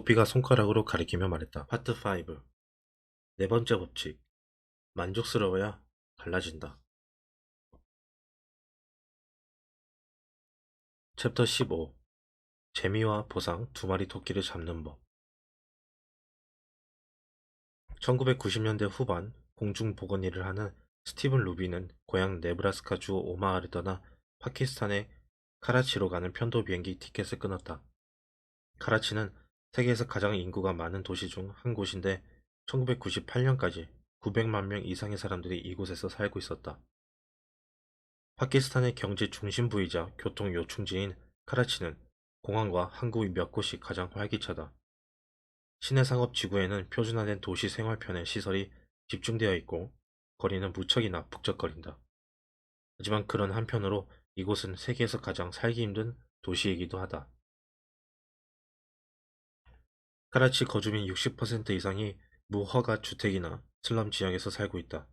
루피가 손가락으로 가리키며 말했다. 파트 5. 네 번째 법칙. 만족스러워야 달라진다. 챕터 15. 재미와 보상 두 마리 토끼를 잡는 법. 1990년대 후반 공중보건 일을 하는 스티븐 루비는 고향 네브라스카주 오마하를 떠나 파키스탄의 카라치로 가는 편도 비행기 티켓을 끊었다. 카라치는 세계에서 가장 인구가 많은 도시 중 한 곳인데 1998년까지 900만 명 이상의 사람들이 이곳에서 살고 있었다. 파키스탄의 경제 중심부이자 교통 요충지인 카라치는 공항과 항구 몇 곳이 가장 활기차다. 시내 상업 지구에는 표준화된 도시 생활편의 시설이 집중되어 있고 거리는 무척이나 북적거린다. 하지만 그런 한편으로 이곳은 세계에서 가장 살기 힘든 도시이기도 하다. 카라치 거주민 60% 이상이 무허가 주택이나 슬럼 지역에서 살고 있다.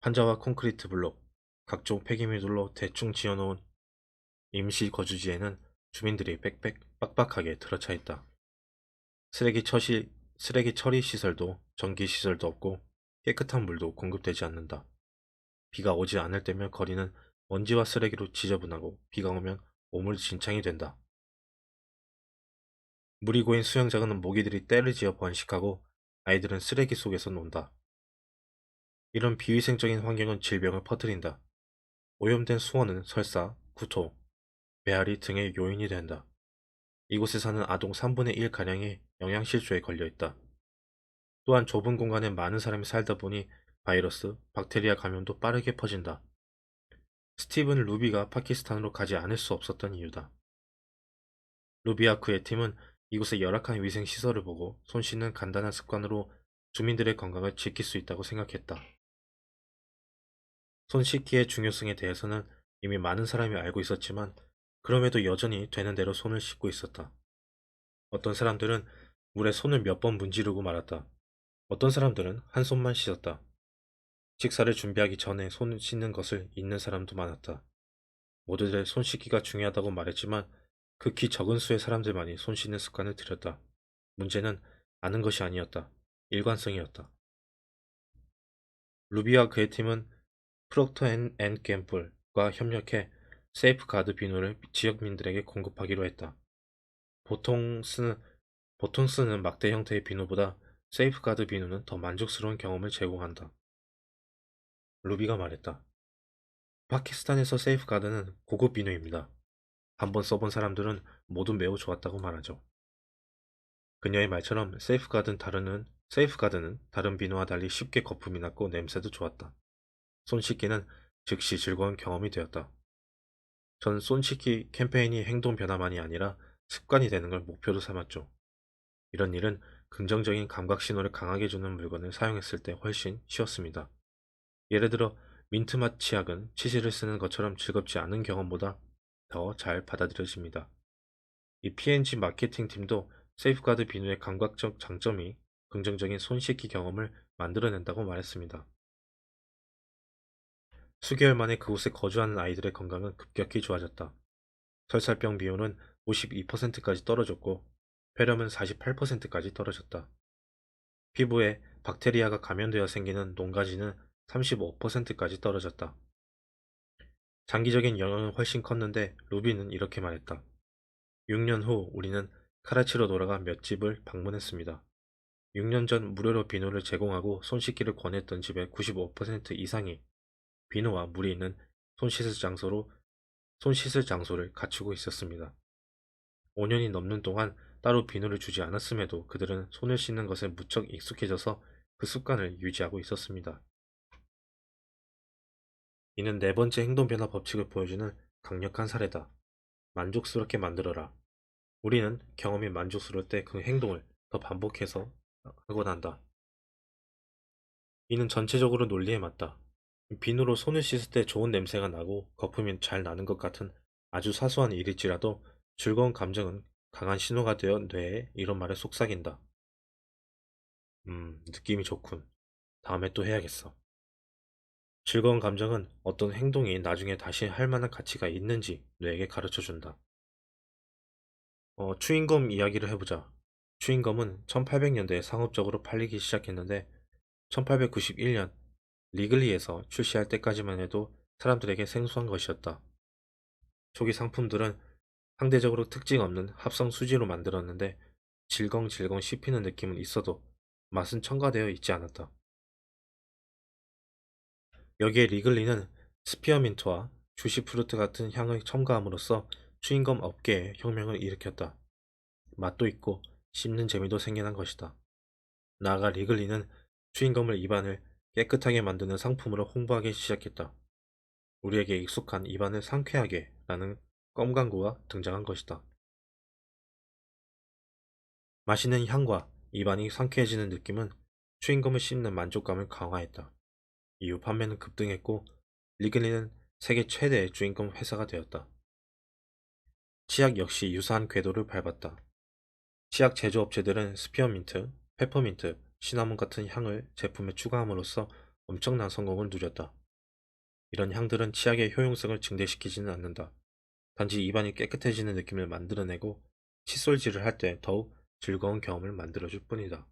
환자와 콘크리트 블록, 각종 폐기물들로 대충 지어놓은 임시 거주지에는 주민들이 빡빡하게 들어차 있다. 쓰레기 처리 시설도 전기 시설도 없고 깨끗한 물도 공급되지 않는다. 비가 오지 않을 때면 거리는 먼지와 쓰레기로 지저분하고 비가 오면 오물진창이 된다. 물이 고인 수영장은 모기들이 떼를 지어 번식하고 아이들은 쓰레기 속에서 논다. 이런 비위생적인 환경은 질병을 퍼뜨린다. 오염된 수원은 설사, 구토, 배앓이 등의 요인이 된다. 이곳에 사는 아동 3분의 1가량이 영양실조에 걸려 있다. 또한 좁은 공간에 많은 사람이 살다 보니 바이러스, 박테리아 감염도 빠르게 퍼진다. 스티븐 루비가 파키스탄으로 가지 않을 수 없었던 이유다. 루비와 그의 팀은 이곳의 열악한 위생 시설을 보고 손 씻는 간단한 습관으로 주민들의 건강을 지킬 수 있다고 생각했다. 손 씻기의 중요성에 대해서는 이미 많은 사람이 알고 있었지만 그럼에도 여전히 되는 대로 손을 씻고 있었다. 어떤 사람들은 물에 손을 몇 번 문지르고 말았다. 어떤 사람들은 한 손만 씻었다. 식사를 준비하기 전에 손 씻는 것을 잊는 사람도 많았다. 모두들 손 씻기가 중요하다고 말했지만 극히 적은 수의 사람들만이 손 씻는 습관을 들였다. 문제는 아는 것이 아니었다. 일관성이었다. 루비와 그의 팀은 프록터 앤 갬블과 협력해 세이프가드 비누를 지역민들에게 공급하기로 했다. 보통 쓰는, 보통 쓰는 막대 형태의 비누보다 세이프가드 비누는 더 만족스러운 경험을 제공한다. 루비가 말했다. 파키스탄에서 세이프가드는 고급 비누입니다. 한번 써본 사람들은 모두 매우 좋았다고 말하죠. 그녀의 말처럼 세이프가드는 다른 비누와 달리 쉽게 거품이 났고 냄새도 좋았다. 손 씻기는 즉시 즐거운 경험이 되었다. 전 손 씻기 캠페인이 행동 변화만이 아니라 습관이 되는 걸 목표로 삼았죠. 이런 일은 긍정적인 감각 신호를 강하게 주는 물건을 사용했을 때 훨씬 쉬웠습니다. 예를 들어 민트맛 치약은 치실을 쓰는 것처럼 즐겁지 않은 경험보다 더 잘 받아들여집니다. 이 P&G 마케팅 팀도 세이프가드 비누의 감각적 장점이 긍정적인 손 씻기 경험을 만들어낸다고 말했습니다. 수개월 만에 그곳에 거주하는 아이들의 건강은 급격히 좋아졌다. 설사병 비율은 52%까지 떨어졌고 폐렴은 48%까지 떨어졌다. 피부에 박테리아가 감염되어 생기는 농가지는 35%까지 떨어졌다. 장기적인 영향은 훨씬 컸는데 루비는 이렇게 말했다. 6년 후 우리는 카라치로 돌아가 몇 집을 방문했습니다. 6년 전 무료로 비누를 제공하고 손 씻기를 권했던 집의 95% 이상이 비누와 물이 있는 손 씻을 장소를 갖추고 있었습니다. 5년이 넘는 동안 따로 비누를 주지 않았음에도 그들은 손을 씻는 것에 무척 익숙해져서 그 습관을 유지하고 있었습니다. 이는 네 번째 행동 변화 법칙을 보여주는 강력한 사례다. 만족스럽게 만들어라. 우리는 경험이 만족스러울 때 그 행동을 더 반복해서 하곤 한다. 이는 전체적으로 논리에 맞다. 비누로 손을 씻을 때 좋은 냄새가 나고 거품이 잘 나는 것 같은 아주 사소한 일일지라도 즐거운 감정은 강한 신호가 되어 뇌에 이런 말을 속삭인다. 느낌이 좋군. 다음에 또 해야겠어. 즐거운 감정은 어떤 행동이 나중에 다시 할 만한 가치가 있는지 뇌에게 가르쳐 준다. 추인검 이야기를 해보자. 추잉검은 1800년대에 상업적으로 팔리기 시작했는데 1891년 리글리에서 출시할 때까지만 해도 사람들에게 생소한 것이었다. 초기 상품들은 상대적으로 특징 없는 합성 수지로 만들었는데 질겅질겅 씹히는 느낌은 있어도 맛은 첨가되어 있지 않았다. 여기에 리글리는 스피어민트와 주시프루트 같은 향을 첨가함으로써 추잉검 업계에 혁명을 일으켰다. 맛도 있고 씹는 재미도 생겨난 것이다. 나아가 리글리는 추잉검을 입안을 깨끗하게 만드는 상품으로 홍보하기 시작했다. 우리에게 익숙한 입안을 상쾌하게 라는 껌 광고가 등장한 것이다. 맛있는 향과 입안이 상쾌해지는 느낌은 추잉검을 씹는 만족감을 강화했다. 이후 판매는 급등했고 리글리는 세계 최대의 주인공 회사가 되었다. 치약 역시 유사한 궤도를 밟았다. 치약 제조업체들은 스피어민트, 페퍼민트, 시나몬 같은 향을 제품에 추가함으로써 엄청난 성공을 누렸다. 이런 향들은 치약의 효용성을 증대시키지는 않는다. 단지 입안이 깨끗해지는 느낌을 만들어내고 칫솔질을 할 때 더욱 즐거운 경험을 만들어줄 뿐이다.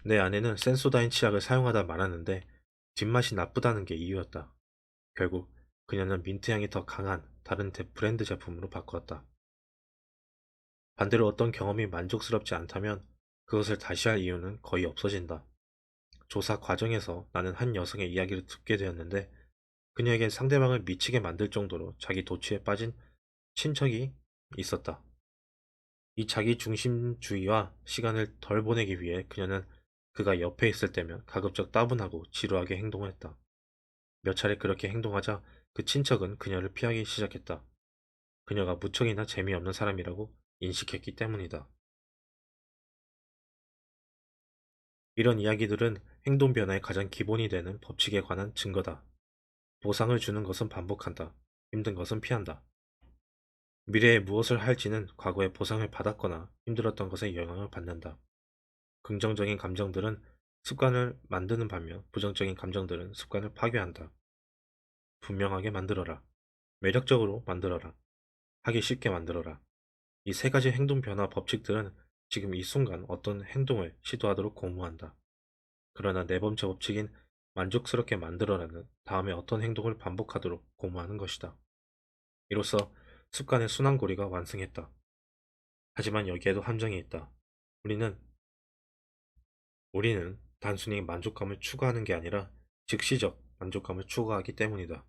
내 아내는 센소다인 치약을 사용하다 말았는데 뒷맛이 나쁘다는 게 이유였다. 결국 그녀는 민트향이 더 강한 다른 브랜드 제품으로 바꾸었다. 반대로 어떤 경험이 만족스럽지 않다면 그것을 다시 할 이유는 거의 없어진다. 조사 과정에서 나는 한 여성의 이야기를 듣게 되었는데 그녀에겐 상대방을 미치게 만들 정도로 자기 도취에 빠진 친척이 있었다. 이 자기 중심주의와 시간을 덜 보내기 위해 그녀는 그가 옆에 있을 때면 가급적 따분하고 지루하게 행동했다. 몇 차례 그렇게 행동하자 그 친척은 그녀를 피하기 시작했다. 그녀가 무척이나 재미없는 사람이라고 인식했기 때문이다. 이런 이야기들은 행동 변화의 가장 기본이 되는 법칙에 관한 증거다. 보상을 주는 것은 반복한다. 힘든 것은 피한다. 미래에 무엇을 할지는 과거에 보상을 받았거나 힘들었던 것에 영향을 받는다. 긍정적인 감정들은 습관을 만드는 반면 부정적인 감정들은 습관을 파괴한다. 분명하게 만들어라. 매력적으로 만들어라. 하기 쉽게 만들어라. 이 세 가지 행동 변화 법칙들은 지금 이 순간 어떤 행동을 시도하도록 공모한다. 그러나 네 번째 법칙인 만족스럽게 만들어라는 다음에 어떤 행동을 반복하도록 공모하는 것이다. 이로써 습관의 순환고리가 완성했다. 하지만 여기에도 함정이 있다. 우리는 우리는 단순히 만족감을 추구하는 게 아니라 즉시적 만족감을 추구하기 때문이다.